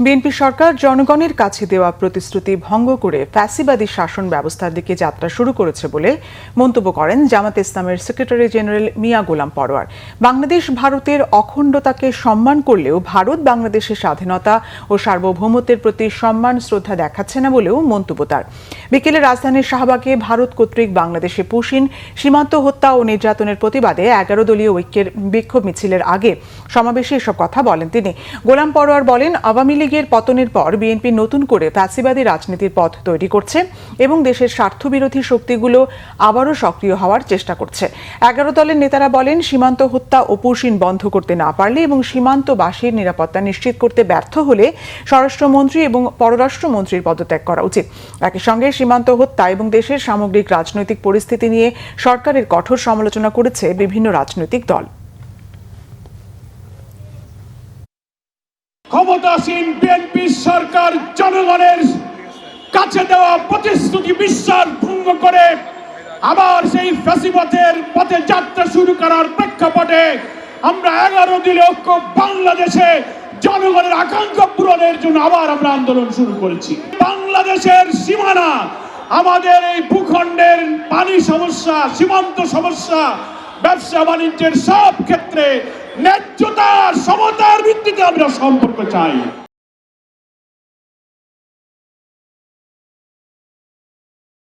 BNP সরকার জনগণের কাছে দেওয়া প্রতিশ্রুতি ভঙ্গ করে ফ্যাসিবাদী শাসন ব্যবস্থার দিকে যাত্রা শুরু করেছে বলে মন্তব্য করেন জামাত ইসলামের সেক্রেটারি জেনারেল মিয়া গোলাম পরোয়ার। বাংলাদেশ ভারতের অখণ্ডতাকে সম্মান করলেও ভারত বাংলাদেশের স্বাধীনতা ও সার্বভৌমত্বের প্রতি সম্মান শ্রদ্ধা দেখাচ্ছে না বলেও মন্তব্য তার। বিকেলে রাজধানীর শাহবাগে ভারত কর্তৃক বাংলাদেশে পুশিন সীমান্ত হত্যা ও নির্যাতনের প্রতিবাদে 11 দলীয় ঐক্যের বিক্ষোভ মিছিলের আগে সমাবেশে এসব কথা বলেন তিনি। গোলাম পরোয়ার বলেন, আওয়ামী লীগের পতনের পর বিএনপি নতুন করে ফ্যাসিবাদী রাজনীতির পথ তৈরি করছে এবং দেশের স্বার্থবিরোধী শক্তিগুলো আবারও সক্রিয় হওয়ার চেষ্টা করছে। 11 দলের নেতারা বলেন, সীমান্ত হত্যা ও পুশিন বন্ধ করতে না পারলে এবং সীমান্তবাসীর নিরাপত্তা নিশ্চিত করতে ব্যর্থ হলে স্বরাষ্ট্রমন্ত্রী এবং পররাষ্ট্রমন্ত্রীর পদত্যাগ করা উচিত। একই সঙ্গে সীমান্ত হত্যা এবং দেশের সামগ্রিক রাজনৈতিক পরিস্থিতি নিয়ে সরকারের কঠোর সমালোচনা করেছে বিভিন্ন রাজনৈতিক দল। ক্ষমতাসীন বিএনপি সরকার জনগণের কাছে দেওয়া প্রতিশ্রুতি বিশ্বাস ভঙ্গ করে আবার সেই ফ্যাসিবাদের পথে যাত্রা শুরু করার প্রেক্ষাপটে আমরা 11 দলীয় ঐক্য বাংলাদেশে জনগণের আকাঙ্ক্ষা পূরণের জন্য আবার আমরা আন্দোলন শুরু করেছি। বাংলাদেশের সীমানা, আমাদের এই ভূখণ্ডের পানি সমস্যা, সীমান্ত সমস্যা, ব্যবসা বাণিজ্যের সব ক্ষেত্রে ন্যায্যতা সমতার ভিত্তিতে আমরা সম্পর্ক চাই।